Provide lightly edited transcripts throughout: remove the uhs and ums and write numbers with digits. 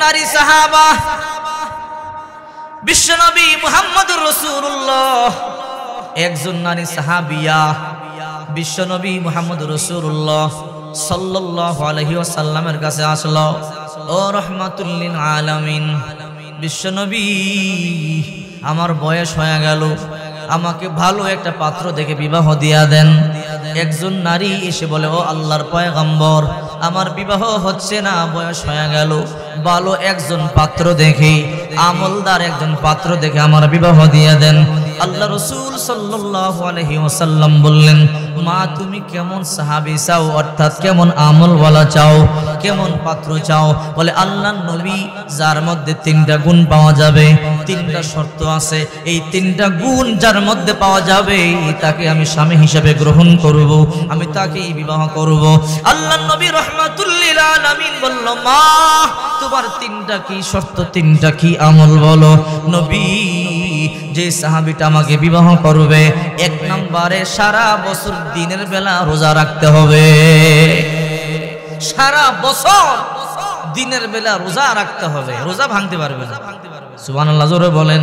নারী সাহাবা বিশ্বনবী মুহাম্মদুর রাসূলুল্লাহ, একজন নারী সাহাবিয়া বিশ্বনবী মুহাম্মদুর রাসূলুল্লাহ সাল্লাল্লাহু আলাইহি ওয়াসাল্লামের কাছে আসলো। ও রাহমাতুল লিল আলামিন, বিশ্বনবী আমার বয়স হয়ে গেল, আমাকে ভালো একটা পাত্র দেখে বিবাহ দিয়া দেন। একজন নারী এসে বলে, ও আল্লাহর পয়গম্বর, আমার বিবাহ হচ্ছে না, বয়স হয়ে গেল, ভালো একজন পাত্র দেখে, আমলদার একজন পাত্র দেখে আমার বিবাহ দিয়া দেন। আল্লাহ রাসূল সাল্লাল্লাহু আলাইহি ওয়াসাল্লাম বললেন, মা তুমি কেমন সাহাবী চাও, অর্থাৎ কেমন আমলওয়ালা চাও, কেমন পাত্র চাও? বলে আল্লাহর নবী যার মধ্যে তিনটা গুণ পাওয়া যাবে, তিনটা শর্ত আছে, এই তিনটা গুণ যার মধ্যে পাওয়া যাবে তাকে আমি স্বামী হিসেবে গ্রহণ করব, আমি তাকেই বিবাহ করব। আল্লাহর নবী রাহমাতুল লিল আলামিন বলল, মা তোমার তিনটা কি শর্ত, তিনটা কি আমল বলো। নবী, যে সাহাবীটা আমাকে বিবাহ করবে, এক নম্বরে সারা বছর দিনের বেলা রোজা রাখতে হবে, সারা বছর দিনের বেলা রোজা রাখতে হবে, রোজা ভাঙতে পারবে না। সুবহানাল্লাহ, জোরে বলেন।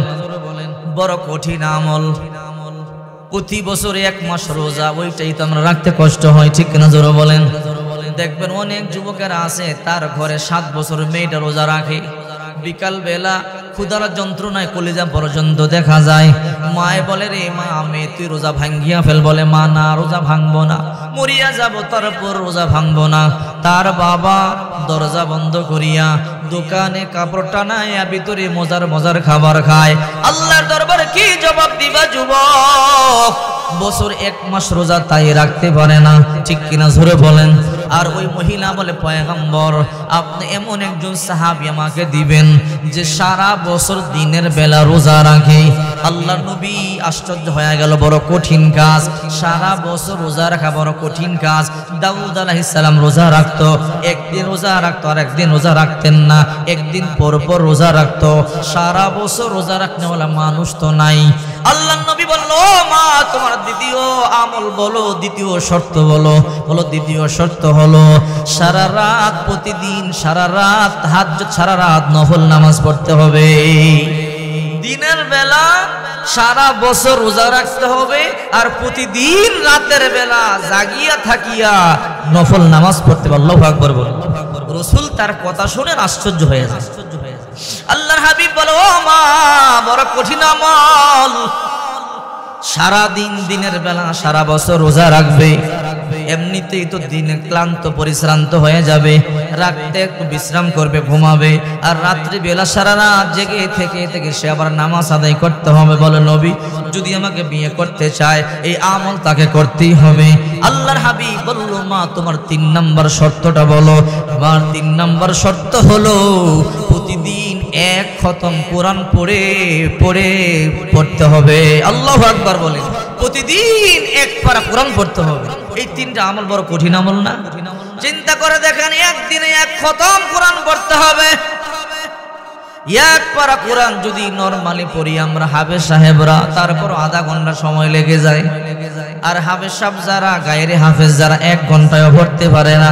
বড় কঠিন আমল, প্রতি বছরে এক মাস রোজা, ওইটাই তো আমরা রাখতে কষ্ট হয়, ঠিক কিনা? জোরে বলেন। দেখবেন অনেক যুবকেরা আছে, তার ঘরে 7 বছর মেয়েটা রোজা রাখে, বিকাল বেলা ক্ষুধার যন্ত্রণায় কলিজা পর্যন্ত দেখা যায়। মায়ে বলে, রে মা, আমি তুই রোজা ভাঙ্গিয়া ফেল। বলে, মা না, রোজা ভাঙবো না, মরিয়া যাব, তারপর রোজা ভাঙবো না। তার বাবা দরজা বন্ধ করিয়া দোকানে কাপড় টানাইয়া ভিতরে মজার মজার খাবার খায়। আল্লাহর দরবারে কি জবাব দিবা যুবক? বছর 1 মাস রোজা তাই রাখতে পারে না, ঠিক কিনা? জোরে বলেন। আর ওই মহিলা বলে, পয়গম্বর আপনি এমন একজন সাহাবী আমাকে দিবেন যে সারা বছর দিনের বেলা রোজা রাখে। আল্লাহর নবী আশ্চর্য হয়ে গেল, বড় কঠিন কাজ, সারা বছর রোজা রাখা বড় কঠিন কাজ। দাউদ আলাইহিস সালাম রোজা রাখতো, একদিন রোজা রাখতো আর একদিন রোজা রাখতেন না, একদিন পর পর রোজা রাখতো। সারা বছর রোজা রাখনে ওলা মানুষ তো নাই। আল্লাহর নবী বলল, মা তোমার দ্বিতীয় আমল বলো, দ্বিতীয় শর্ত বলো। বলো, দ্বিতীয় শর্ত হলো সারা রাত, প্রতিদিন সারা রাত তাহাজ্জুদ, সারা রাত নফল নামাজ পড়তে হবে। দিনের বেলা সারা বছর রোজা রাখতে হবে, আর প্রতিদিন রাতের বেলা জাগিয়া থাকিয়া নফল নামাজ পড়তে হবে। আল্লাহু আকবার বলুন। রাসূল তার কথা শুনে আশ্চর্য হয়ে যায়। আল্লাহর হাবিব বলে, ও মা, বড় কঠিন আমল, সারা দিন দিনের বেলা সারা বছর রোজা রাখবে। এমনিতেই তো দিনে ক্লান্ত পরিশ্রান্ত হয়ে যাবে, রাতে একটু বিশ্রাম করবে, ঘুমাবে, আর রাত্রি বেলা সারা রাত জেগে থেকে সে আবার নামাজ আদায় করতে হবে। বলে, নবী যদি আমাকে বিয়ে করতে চায় এই আমল তাকে করতেই হবে। আল্লাহর হাবিব বলল, মা তোমার 3 নম্বর শর্তটা বলো। আমার 3 নম্বর শর্ত হলো প্রতিদিন 1 খতম কোরআন পড়তে হবে। আল্লাহু আকবার বলেন। প্রতিদিন 1 পারা কোরআন পড়তে হবে। এই 3টা আমল বড় কঠিন আমল না? চিন্তা করে দেখেন, একদিনে 1 খতম কোরআন পড়তে হবে। 1 পারা কোরআন যদি নরমালি পড়ি আমরা হাফেজ সাহেবরা, তারপর আধা ঘন্টা সময় লেগে যায়। আর হাফেজ সাহেব যারা, গায়েরে হাফেজ যারা 1 ঘন্টায় পড়তে পারে না।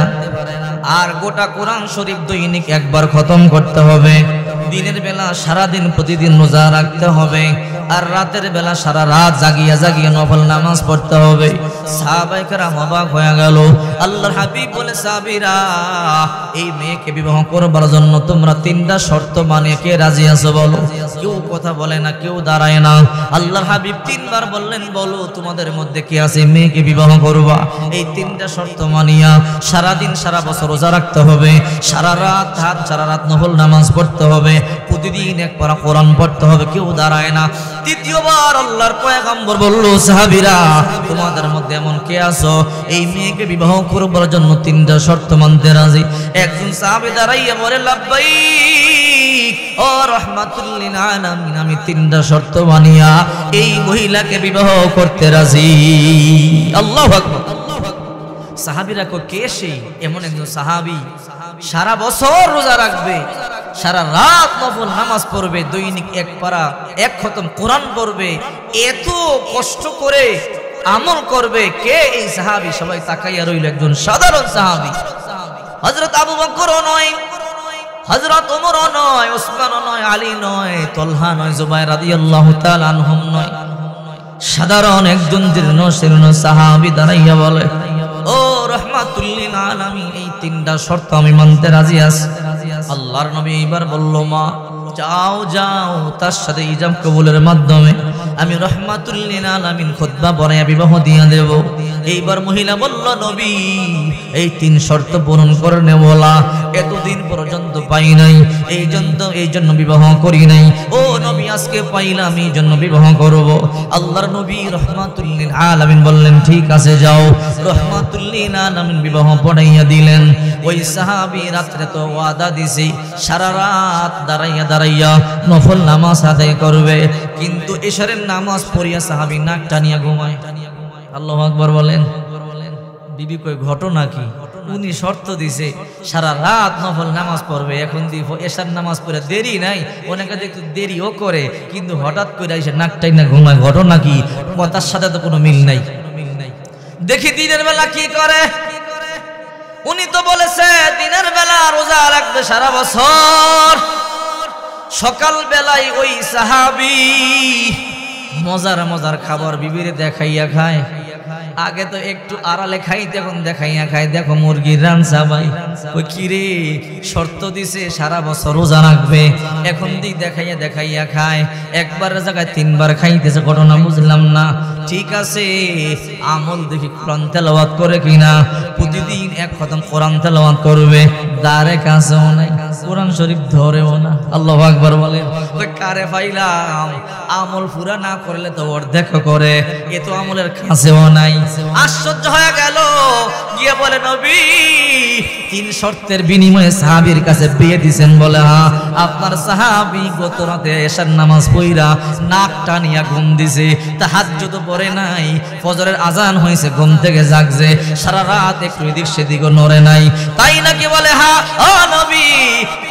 আর গোটা কোরআন শরীফ দৈনিক 1 বার খতম করতে হবে। দিনের বেলা সারাদিন প্রতিদিন রোজা রাখতে হবে, আর রাতের বেলা সারা রাত জাগিয়া নফল নামাজ পড়তে হবে। সাহাবায়ে কেরাম অবাক হয়ে গেল। আল্লাহর হাবিব বলে, সাহাবীরা এই মেয়েকে বিবাহ করবার জন্য তোমরা 3টা শর্ত মানে কে রাজি আছো বলো? কেউ কথা বলে না, কেউ দাঁড়ায় না। আল্লাহর হাবিব 3 বার বললেন, বলো তোমাদের মধ্যে কে আছে মেয়েকে বিবাহ করবা? এই 3টা শর্ত মানিয়া সারা দিন সারা বছর রোজা রাখতে হবে, সারা রাত নফল নামাজ পড়তে হবে, প্রতিদিন 1 পারা কোরআন পড়তে হবে, কেউ দাঁড়ায় না। তৃতীয়বার আল্লাহর পয়গম্বর বলল, সাহাবীরা তোমাদের মধ্যে এমন কে আছো এই মেয়েকে বিবাহ করবার জন্য 3টা শর্ত মানতে রাজি? একজন সাহাবী দাঁড়াইয়া বলে, লাব্বাইক ও রাহমাতুল লিল আলামিন, আমি 3টা শর্ত মানিয়া এই মহিলাকে বিবাহ করতে রাজি। আল্লাহু আকবার। সাহাবীরা কে সেই এমন একজন সাহাবী সারা বছর রোজা রাখবে, সারা রাত নফল নামাজ পড়বে, দৈনিক 1 পারা 1 খতম কোরআন পড়বে, এত কষ্ট করে আমল করবে? কে এই সাহাবী? সবাই তাকাইয়া রইল। একজন সাধারণ সাহাবী, হযরত আবু বকরও নয়, হযরত ওমর নয়, ওসমান নয়, আলী নয়, তলহা নয়, জুবাইর রাদিয়াল্লাহু তাআলা আনহুম নয়, সাধারণ একজন জীর্ণ শীর্ণ সাহাবী দাঁড়াইয়া বলে, ও রাহমাতুল লিল আলামিন, এই তিনটা শর্ত আমি মানতে রাজি আছি। আল্লাহর নবী এইবার বলল, মা যাও যাও, তার সাথে ইজাব কবুলের মাধ্যমে আমি রাহমাতুল লিল আলামিন খুতবা পড়াইয়া বিবাহ দিয়া দেব। এইবার মহিলা বলল, নবী এই তিন শর্ত পূরণ করে বলা এতদিন পর্যন্ত পাই নাই, এই জন্য বিবাহ করি নাই। ও নবী আজকে পাইলাম, এই জন্য বিবাহ করব। আল্লাহর নবী রাহমাতুল লিল আলামিন বললেন, ঠিক আছে যাও। রাহমাতুল লিল আলামিন বিবাহ পড়াইয়া দিলেন। ওই সাহাবী রাত্রে তো ওয়াদা দিছি সারা রাত দাঁড়াইয়া দাঁড়াইয়া নফল নামাজ আদায় করবে, কিন্তু এশারের নামাজ পড়িয়া সাহাবী নাক টানিয়া ঘুমায়। আল্লাহু আকবার বলেন। বিবি কই ঘটনা কি? উনি শর্ত দিছে সারা রাত নফল নামাজ পড়বে, এখন এশার নামাজ পড়ে দেরি নাই, অনেকে দেখতে দেরিও করে, কিন্তু হঠাৎ করে এসে নাক টাইনা ঘুমায়, ঘটনা কি? কথার সাথে তো কোনো মিল নাই। দেখি দিনের বেলা কি করে। উনি তো বলেছে দিনের বেলা রোজা রাখবে সারা বছর। সকাল বেলায় ওই সাহাবী মজার মজার খাবার বিবিরে দেখাইয়া খায়। আগে তো একটু আড়ালে খাইতে, এখন দেখাইয়া খায়। দেখো মুরগির রানসা ভাই, ওই কিরে শর্ত দিছে সারা বছর রোজা রাখবে, এখন দিক দেখাইয়া দেখাইয়া খায়। একবার জায়গায় তিনবার খাইতেছে, ঘটনা বুঝলাম না। ঠিক আছে, আমল দেখি কোরআন তেলাওয়াত করে কিনা। প্রতিদিন এক খতম কোরআন তেলাওয়াত করবে, দারে কাছেও নাই, কোরআন শরীফ ধরেও না। আল্লাহু আকবার বলেন। তো কারে পাইলাম, আমল পুরা না করলে তো অর্ধেক করে, এ তো আমলের কাছেও নাই। আশ্চর্য হয়ে গেল, গিয়ে বলে, নবী তিন শর্তের বিনিময়ে সাহাবীর কাছে বিয়ে দিছেন। বলে, হ্যাঁ। আপনার সাহাবী গত রাতে এশার নামাজ পড়া নাক টানিয়া ঘুম দিছে, তাহাজ্জুদ পড়ে নাই, ফজরের আজান হয়েছে, ঘুম থেকে জাগছে, সারা রাত একটু এদিক সেদিক নড়ে নাই। তাই নাকি? বলে, হ্যাঁ। ও নবী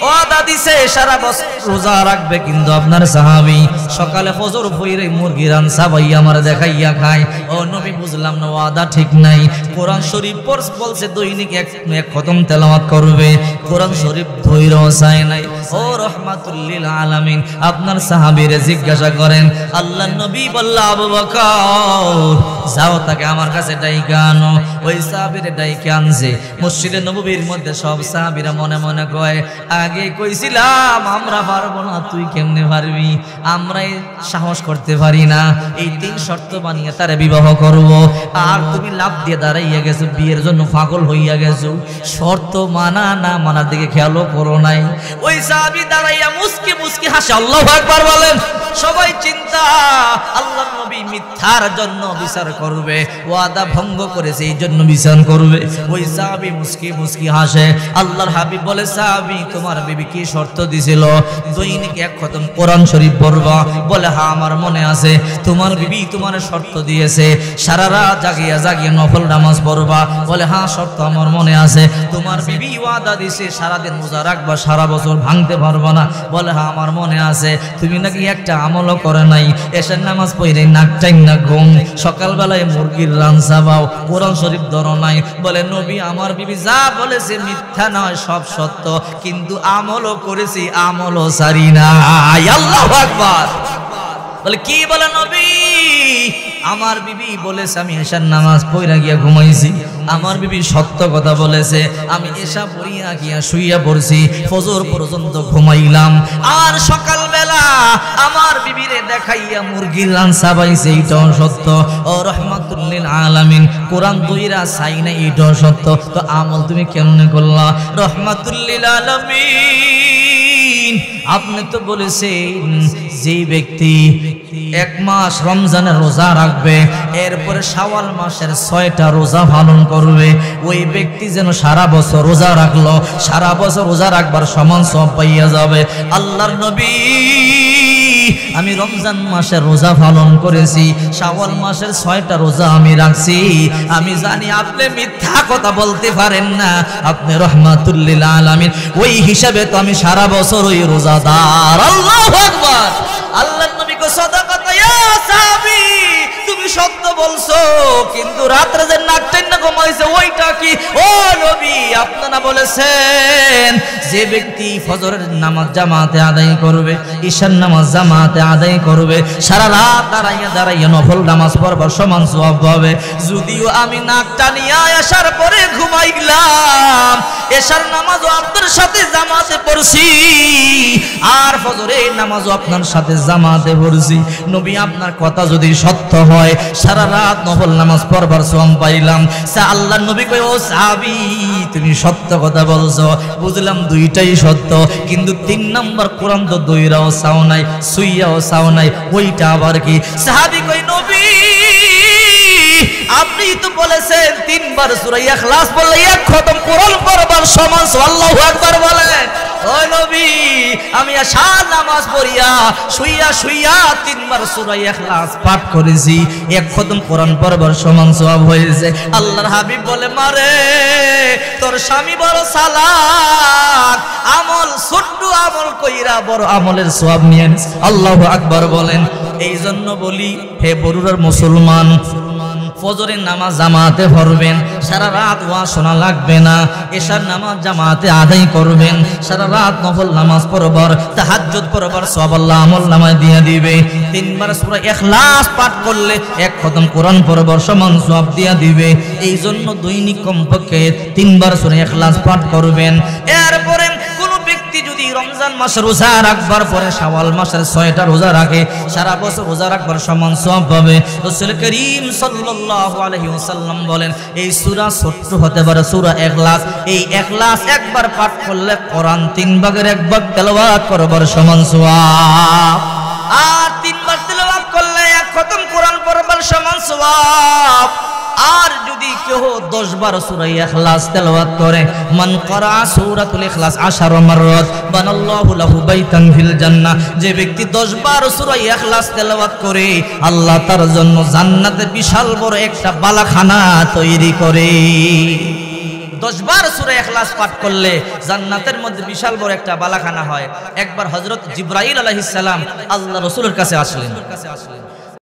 ওয়াদা দিছে সারা বছর রোজা রাখবে, কিন্তু আপনার সাহাবী সকালে ফজর পড়ে মুরগির রানসা ভাই আমার দেখাইয়া খায়। ও নবী বুঝলাম না, ওয়াদা ঠিক নাই। কোরআন শরীফ বলছে দৈনিক এক খতম তেলাওয়াত করবে, কোরআন শরীফ ধৈর্য চায় নাই। ও রাহমাতুল লিল আলামিন, আপনার সাহাবীরে জিজ্ঞাসা করেন। আল্লাহর নবী বলল, আবু বকর যাও, তাকে আমার কাছে ডাইকা আনো। ওই সাহাবীরে ডাইকা আনছে। মসজিদে নববীর মধ্যে সব সাহাবীরা মনে মনে কয়, আগে কইছিলাম আমরা পারবো না, তুই কেমনে পারবি? আমরাই সাহস করতে পারি না, এই তিন শর্ত বানিয়ে তারে বিবাহ করব, আর তুমি লাভ দিয়ে দাঁড়াইয়া গেছো, বিয়ের জন্য পাগল হইয়া গেছো। শর্ত মানা না মানার দিকে খেয়ালও করো নাই। ওই সাহাবী দাঁড়াইয়া মুস্কি মুস্কি হাসে। আল্লাহু আকবার বলেন। সবাই চিন্তা, আল্লাহর নবী মিথ্যার জন্য বিচার করবে, ওয়াদা ভঙ্গ করেছে এই জন্য বিচার করবে। ওই সাহাবী মুস্কি মুস্কি হাসে। আল্লাহর হাবিব বলে, সাহাবী তোমার বিবি কি শর্ত দিছিল? দৈনিক এক খতম কোরআন শরীফ পড়বা। বলে, হ্যাঁ আমার মনে আছে। তোমার বিবি তোমার শর্ত দিয়েছে সারা রাত জাগিয়া জাগিয়া নফল নামাজ পড়বা। বলে, হ্যাঁ শর্ত আমার মনে আছে। তোমার বিবি ওয়াদা দিছে সারাদিন রোজা রাখবা, সারা বছর ভাঙতে পারবা না। বলে, হ্যাঁ আমার মনে আছে। তুমি নাকি একটা আমলও করে নাই, এশার নামাজ পড়ে নাক টাইনা ঘুম, সকালবেলায় মুরগির রানসা বাও, কোরআন শরীফ ধরো নাই। বলে, নবী আমার বিবি যা বলেছে মিথ্যা নয়, সব সত্য, কিন্তু আমলও করেছি, আমলও সারি না। আল্লাহু আকবার। বলে, কি বলে নবী? আমার বিবি বলেছে আমি এশার নামাজ পড়া গিয়া ঘুমাইছি, আমার বিবি সত্য কথা বলেছে। আমি এশা পড়িয়া গিয়া শুইয়া পড়ছি, ফজর পর্যন্ত ঘুমাইলাম, আর সকালবেলা আমার বিবিরে দেখাইয়া মুরগির রানসা পাইছে, এইটাও সত্য। ও রাহমাতুল লিল আলামিন, কোরআন দুইরা চাই না, এইটাও সত্য। তো আমল তুমি কেমনে করলা? রাহমাতুল লিল আলামিন, আপনি তো বলেছেন যে ব্যক্তি এক মাস রমজানের রোজা রাখবে, এরপরে শাওয়াল মাসের 6টা রোজা পালন করবে, ওই ব্যক্তি যেন সারা বছর রোজা রাখলো, সারা বছর রোজা রাখবার সমান সওয়াব পাইয়া যাবে। আল্লাহর নবী, আমি রমজান মাসের রোজা পালন করেছি, শাওয়াল মাসের 6টা রোজা আমি রাখছি। আমি জানি আপনি মিথ্যা কথা বলতে পারেন না, আপনি রাহমাতুল লিল আলামিন, ওই হিসাবে তো আমি সারা বছর ওই রোজাদার। আল্লাহু আকবার। আল্লাহর নবী কো, সাদাকাতা ইয়া সাহাবী, তুমি সত্য বলছো, কিন্তু রাত্রে যে নাক টেনে ঘুমাইছে ওইটা কি? ও নবী, আপনারা বলেছেন যে ব্যক্তি ফজরের নামাজ জামাতে আদায় করবে, ঈশার নামাজ জামাতে আদায় করবে, সারা রাত দাঁড়াইয়া দাঁড়াইয়া নফল নামাজ পড়বার সমান সওয়াব পাবে। যদিও আমি নাক টানিয়া এশার পরে ঘুমাই গেলাম, এশার নামাজও আপনার সাথে জামাতে পড়ছি, আর ফজরের নামাজও আপনার সাথে জামাতে পড়ছি। নবী, আপনার কথা যদি সত্য হয়, সারা রাত নফল নামাজ পড়বার সওয়াব পাইলাম। আল্লাহর নবী কয়, ও সাহাবী, তুমি সত্য কথা বলছো। বুঝলাম দুইটাই সত্য, কিন্তু 3 নাম্বার কোরআন তো দইরাও চাও নাই, সুইয়াও চাও নাই, ওইটা আবার কি? সাহাবী কয়, নবী, আপনি তো বলেছেন 3 বার সূরা ইখলাস পড়লে 1 খতম কোরআন পড়বার সমান। আল্লাহু আকবার বলেন। ও নবী, আমি এশার নামাজ পড়িয়া শুইয়া শুইয়া 3 বার সূরা ইখলাস পাঠ করেছি, 1 খতম কোরআন পড়বার সমান সওয়াব হয়েছে। আল্লাহর হাবিব বলে, মারে তোর স্বামী বড় চালাক, আমল ছোট্ট আমল কইরা বড় আমলের সওয়াব নিয়ে নিস। আল্লাহু আকবার বলেন। এই জন্য বলি, হে বরুরার মুসলমান, ফজরের নামাজ জামাতে পড়বেন, সারা রাত ওয়াজ শোনা লাগবে না। এশার নামাজ জামাতে আদায় করবেন, সারা রাত নফল নামাজ পড়বার, তাহাজ্জুদ পড়বার সওয়াব আল্লাহ আমলনামায় দিয়ে দিবে। 3 বার সূরা ইখলাস পাঠ করলে 1 খতম কোরআন পড়বার সমান সওয়াব দিয়ে দিবে। এই জন্য দৈনিক কমপক্ষে 3 বার সূরা ইখলাস পাঠ করবেন। এরপরে কোন ব্যক্তি যদি রমজান মাস রোজা রাখবার পরে শাওয়াল মাসের 6টা রোজা রাখে, সারা বছর রোজা রাখবার সমান সওয়াব পাবে। রাসূল করিম সাল্লাল্লাহু আলাইহি ওয়াসাল্লাম বলেন, এই সূরা ছোট্ট হতে পারে সূরা ইখলাস, এই ইখলাস একবার পাঠ করলে কোরআন 3 ভাগের 1 ভাগ তেলাওয়াত করবার সমান সওয়াব, আর 3 বার তেলাওয়াত করলে 1 খতম কোরআন পড়বার সমান সওয়াব। আর যদি কেউ 10 বার সূরা ইখলাস তেলাওয়াত করে, মান করা সূরাতুল ইখলাস 10 মাররাত বানাল্লাহু লাহু বাইতান ফিল জান্নাহ, যে ব্যক্তি 10 বার সূরা ইখলাস তেলাওয়াত করে, আল্লাহ তার জন্য জান্নাতে বিশাল বড় একটা বালাখানা তৈরি করে। 10 বার সূরা ইখলাস পাঠ করলে জান্নাতের মধ্যে বিশাল বড় একটা বালাখানা হয়। একবার হযরত জিবরাইল আলাইহিস সালাম আল্লাহ রাসূলের কাছে আসলেন।